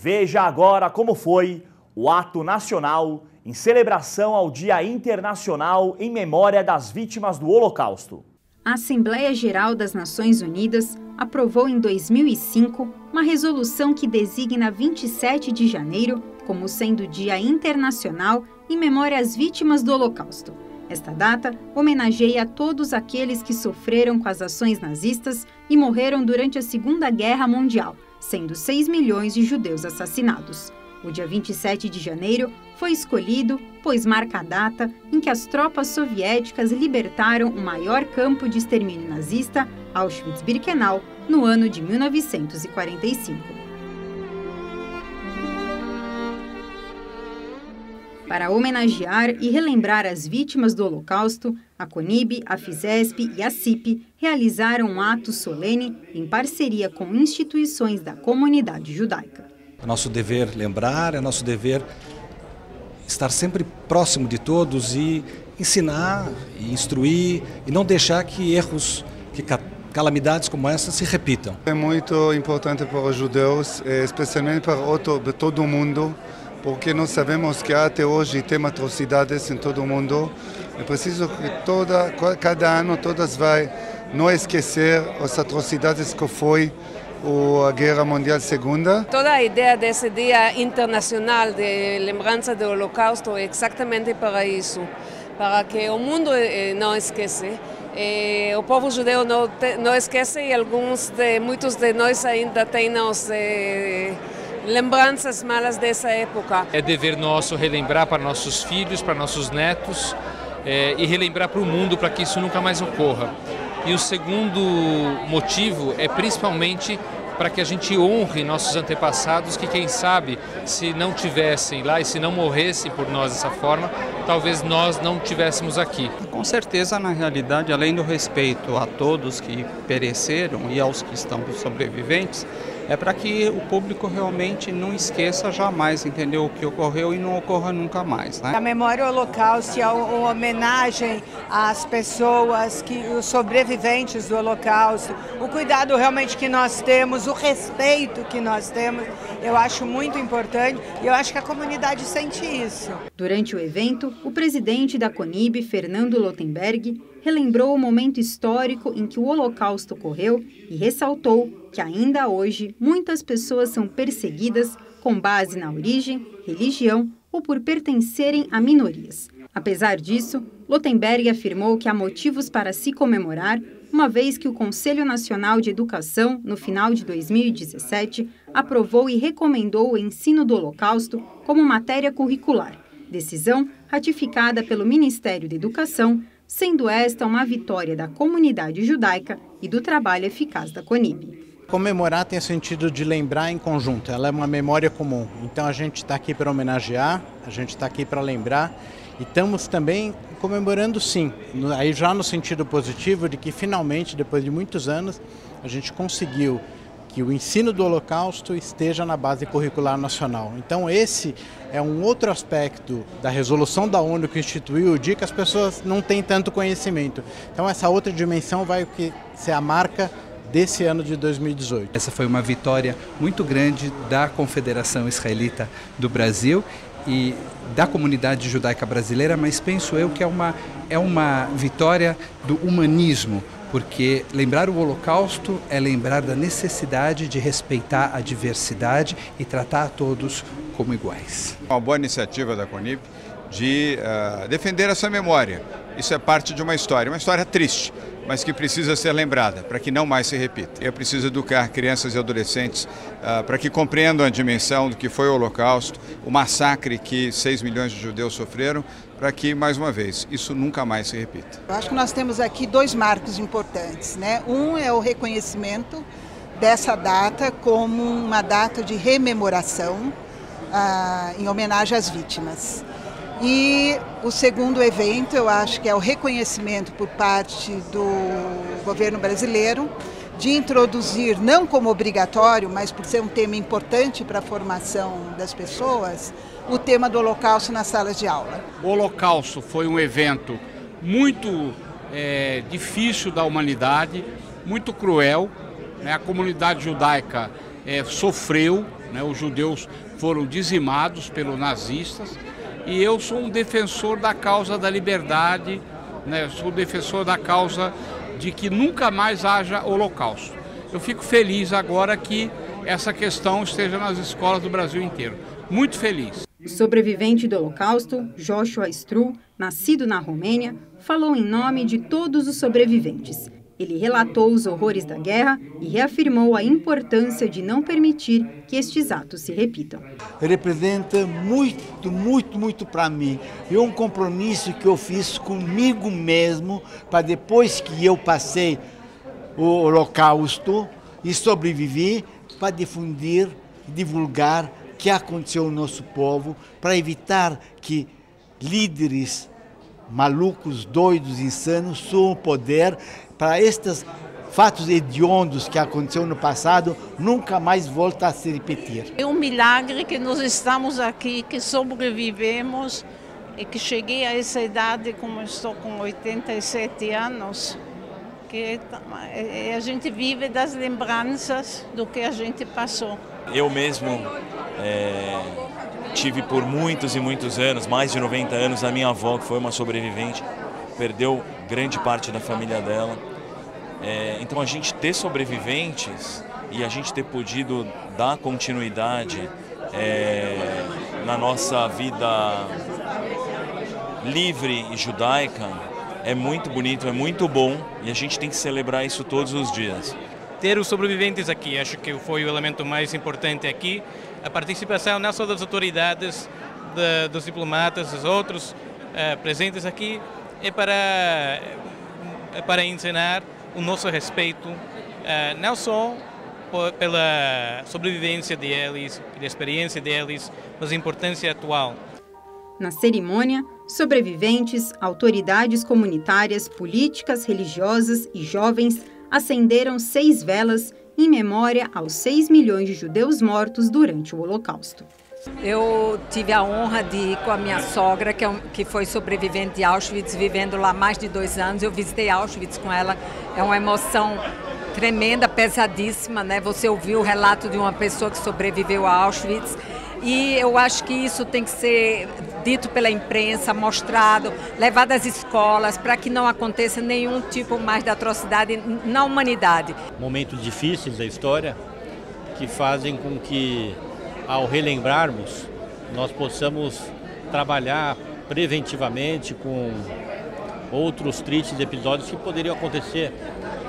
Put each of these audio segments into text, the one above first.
Veja agora como foi o ato nacional em celebração ao Dia Internacional em memória das vítimas do Holocausto. A Assembleia Geral das Nações Unidas aprovou em 2005 uma resolução que designa 27 de janeiro como sendo o Dia Internacional em memória às vítimas do Holocausto. Esta data homenageia todos aqueles que sofreram com as ações nazistas e morreram durante a Segunda Guerra Mundial, sendo 6 milhões de judeus assassinados. O dia 27 de janeiro foi escolhido pois marca a data em que as tropas soviéticas libertaram o maior campo de extermínio nazista, Auschwitz-Birkenau, no ano de 1945. Para homenagear e relembrar as vítimas do Holocausto, a CONIB, a FISESP e a CIP realizaram um ato solene em parceria com instituições da comunidade judaica. É nosso dever lembrar, é nosso dever estar sempre próximo de todos e ensinar, e instruir e não deixar que erros, que calamidades como essa se repitam. É muito importante para os judeus, especialmente para todo o mundo, porque nós sabemos que até hoje tem atrocidades em todo o mundo. É preciso que cada ano todas vai não esquecer as atrocidades que foi a Guerra Mundial II. Toda a ideia desse Dia Internacional de Lembrança do Holocausto é exatamente para isso, para que o mundo não esqueça. O povo judeu não esquece e muitos de nós ainda temos lembranças malas dessa época. É dever nosso relembrar para nossos filhos, para nossos netos e relembrar para o mundo para que isso nunca mais ocorra. E o segundo motivo é principalmente para que a gente honre nossos antepassados que, quem sabe, se não tivessem lá e se não morressem por nós dessa forma, talvez nós não estivéssemos aqui. Com certeza, na realidade, além do respeito a todos que pereceram e aos que estão sobreviventes, é para que o público realmente não esqueça jamais, entendeu, o que ocorreu e não ocorra nunca mais, né? A memória do Holocausto é uma homenagem às pessoas, os sobreviventes do Holocausto, o cuidado realmente que nós temos, o respeito que nós temos, eu acho muito importante e eu acho que a comunidade sente isso. Durante o evento, o presidente da CONIB, Fernando Lotenberg, relembrou o momento histórico em que o Holocausto ocorreu e ressaltou que ainda hoje muitas pessoas são perseguidas com base na origem, religião ou por pertencerem a minorias. Apesar disso, Lotenberg afirmou que há motivos para se comemorar, uma vez que o Conselho Nacional de Educação, no final de 2017, aprovou e recomendou o ensino do Holocausto como matéria curricular, decisão ratificada pelo Ministério da Educação, sendo esta uma vitória da comunidade judaica e do trabalho eficaz da CONIB. Comemorar tem o sentido de lembrar em conjunto, ela é uma memória comum. Então a gente está aqui para homenagear, a gente está aqui para lembrar e estamos também comemorando sim, aí já no sentido positivo de que finalmente, depois de muitos anos, a gente conseguiu que o ensino do Holocausto esteja na base curricular nacional. Então esse é um outro aspecto da resolução da ONU que instituiu o dia que as pessoas não têm tanto conhecimento. Então essa outra dimensão vai ser a marca desse ano de 2018. Essa foi uma vitória muito grande da Confederação Israelita do Brasil e da comunidade judaica brasileira, mas penso eu que é uma vitória do humanismo, porque lembrar o Holocausto é lembrar da necessidade de respeitar a diversidade e tratar a todos como iguais. Uma boa iniciativa da CONIB de defender essa memória. Isso é parte de uma história triste, mas que precisa ser lembrada, para que não mais se repita. É preciso educar crianças e adolescentes para que compreendam a dimensão do que foi o Holocausto, o massacre que 6 milhões de judeus sofreram, para que, mais uma vez, isso nunca mais se repita. Eu acho que nós temos aqui 2 marcos importantes, né? Um é o reconhecimento dessa data como uma data de rememoração em homenagem às vítimas. E o segundo evento, eu acho que é o reconhecimento por parte do governo brasileiro de introduzir, não como obrigatório, mas por ser um tema importante para a formação das pessoas, o tema do Holocausto nas salas de aula. O Holocausto foi um evento muito difícil da humanidade, muito cruel, né? A comunidade judaica sofreu, né? Os judeus foram dizimados pelos nazistas e eu sou um defensor da causa da liberdade, né? Sou defensor da causa de que nunca mais haja holocausto. Eu fico feliz agora que essa questão esteja nas escolas do Brasil inteiro. Muito feliz. O sobrevivente do Holocausto, Joshua Strul, nascido na Romênia, falou em nome de todos os sobreviventes. Ele relatou os horrores da guerra e reafirmou a importância de não permitir que estes atos se repitam. Representa muito para mim. É um compromisso que eu fiz comigo mesmo para depois que eu passei o Holocausto e sobrevivi, para difundir, divulgar o que aconteceu no nosso povo, para evitar que líderes malucos, doidos, insanos suam o poder, para estes fatos hediondos que aconteceram no passado nunca mais voltem a se repetir. É um milagre que nós estamos aqui, que sobrevivemos e que cheguei a essa idade, como estou com 87 anos, que a gente vive das lembranças do que a gente passou. Eu mesmo tive por muitos e muitos anos, mais de 90 anos, a minha avó, que foi uma sobrevivente, perdeu grande parte da família dela. Então a gente ter sobreviventes e a gente ter podido dar continuidade na nossa vida livre e judaica é muito bonito, é muito bom e a gente tem que celebrar isso todos os dias. Ter os sobreviventes aqui, acho que foi o elemento mais importante aqui. A participação não só das autoridades, dos diplomatas, dos outros presentes aqui, é para ensinar o nosso respeito, não só pela sobrevivência deles, pela experiência deles, mas a importância atual. Na cerimônia, sobreviventes, autoridades comunitárias, políticas, religiosas e jovens acenderam 6 velas em memória aos 6 milhões de judeus mortos durante o Holocausto. Eu tive a honra de ir com a minha sogra, que foi sobrevivente de Auschwitz, vivendo lá mais de 2 anos. Eu visitei Auschwitz com ela, é uma emoção tremenda, pesadíssima, né? Você ouviu o relato de uma pessoa que sobreviveu a Auschwitz. E eu acho que isso tem que ser dito pela imprensa, mostrado, levado às escolas, para que não aconteça nenhum tipo mais de atrocidade na humanidade. Momentos difíceis da história que fazem com que, ao relembrarmos, nós possamos trabalhar preventivamente com outros tristes episódios que poderiam acontecer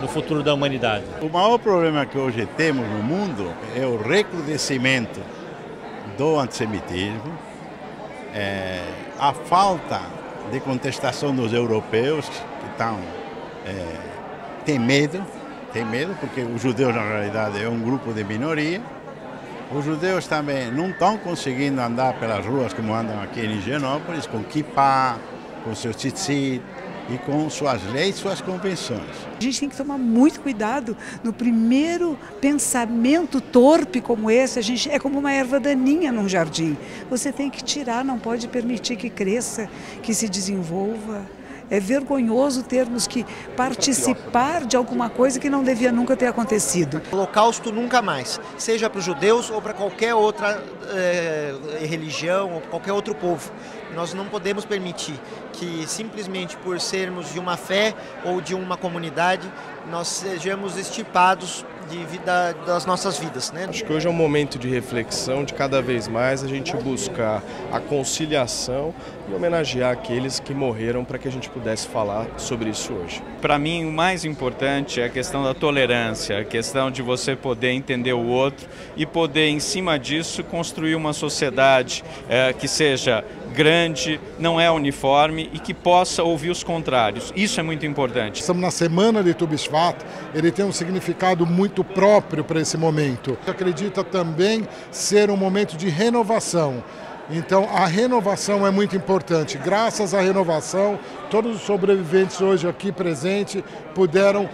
no futuro da humanidade. O maior problema que hoje temos no mundo é o recrudescimento do antissemitismo, a falta de contestação dos europeus que têm medo, porque os judeus na realidade é um grupo de minoria. Os judeus também não estão conseguindo andar pelas ruas como andam aqui em Higienópolis, com kippah, com seu tzitzit e com suas leis, suas convenções. A gente tem que tomar muito cuidado no primeiro pensamento torpe como esse. A gente é como uma erva daninha num jardim. Você tem que tirar, não pode permitir que cresça, que se desenvolva. É vergonhoso termos que participar de alguma coisa que não devia nunca ter acontecido. O Holocausto nunca mais, seja para os judeus ou para qualquer outra religião ou qualquer outro povo. Nós não podemos permitir que simplesmente por sermos de uma fé ou de uma comunidade, nós sejamos extirpados das nossas vidas, né? Acho que hoje é um momento de reflexão, de cada vez mais a gente buscar a conciliação e homenagear aqueles que morreram para que a gente pudesse falar sobre isso hoje. Para mim, o mais importante é a questão da tolerância, a questão de você poder entender o outro e poder, em cima disso, construir uma sociedade que seja grande, não é uniforme e que possa ouvir os contrários. Isso é muito importante. Estamos na semana de Tu B'Shvat, ele tem um significado muito próprio para esse momento. Acredita também ser um momento de renovação. Então a renovação é muito importante. Graças à renovação, todos os sobreviventes hoje aqui presentes puderam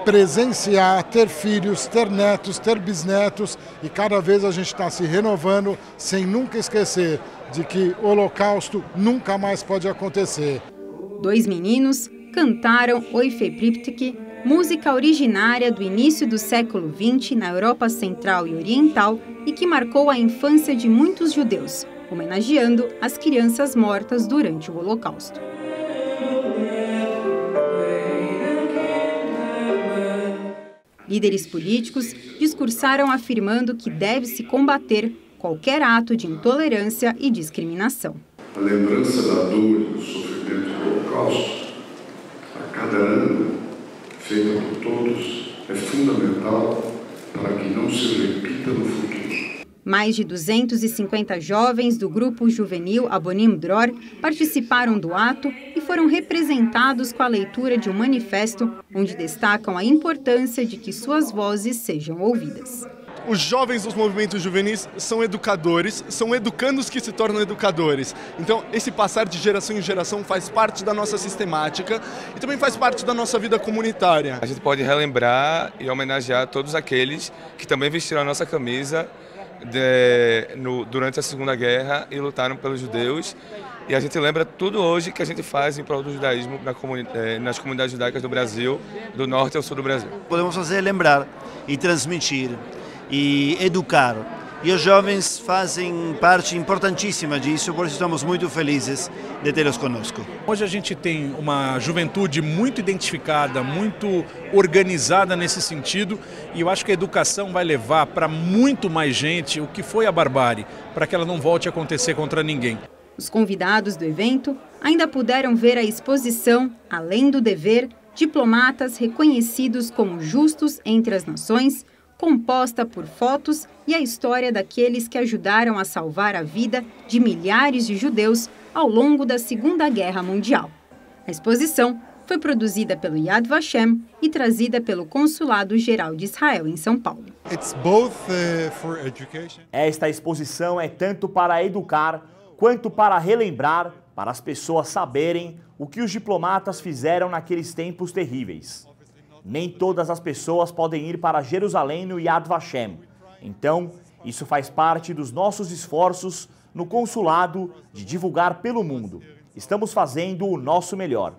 presenciar, ter filhos, ter netos, ter bisnetos, e cada vez a gente está se renovando sem nunca esquecer de que o Holocausto nunca mais pode acontecer. 2 meninos cantaram Oifei Priptyk música originária do início do século XX na Europa Central e Oriental e que marcou a infância de muitos judeus, homenageando as crianças mortas durante o Holocausto. Líderes políticos discursaram afirmando que deve-se combater qualquer ato de intolerância e discriminação. A lembrança da dor e do sofrimento do Holocausto, a cada ano, feita por todos, é fundamental para que não se repita no futuro. Mais de 250 jovens do grupo juvenil Abonim Dror participaram do ato e foram representados com a leitura de um manifesto onde destacam a importância de que suas vozes sejam ouvidas. Os jovens dos movimentos juvenis são educadores, são educandos que se tornam educadores. Então, esse passar de geração em geração faz parte da nossa sistemática e também faz parte da nossa vida comunitária. A gente pode relembrar e homenagear todos aqueles que também vestiram a nossa camisa durante a Segunda Guerra e lutaram pelos judeus. E a gente lembra tudo hoje que a gente faz em prol do judaísmo nas comunidades judaicas do Brasil, do norte ao sul do Brasil. Podemos fazer lembrar e transmitir e educar. E os jovens fazem parte importantíssima disso, por isso estamos muito felizes de tê-los conosco. Hoje a gente tem uma juventude muito identificada, muito organizada nesse sentido, e eu acho que a educação vai levar para muito mais gente o que foi a barbárie, para que ela não volte a acontecer contra ninguém. Os convidados do evento ainda puderam ver a exposição Além do Dever, diplomatas reconhecidos como justos entre as nações, composta por fotos e a história daqueles que ajudaram a salvar a vida de milhares de judeus ao longo da Segunda Guerra Mundial. A exposição foi produzida pelo Yad Vashem e trazida pelo Consulado-Geral de Israel em São Paulo. Esta exposição é tanto para educar quanto para relembrar, para as pessoas saberem o que os diplomatas fizeram naqueles tempos terríveis. Nem todas as pessoas podem ir para Jerusalém no Yad Vashem. Então, isso faz parte dos nossos esforços no consulado de divulgar pelo mundo. Estamos fazendo o nosso melhor.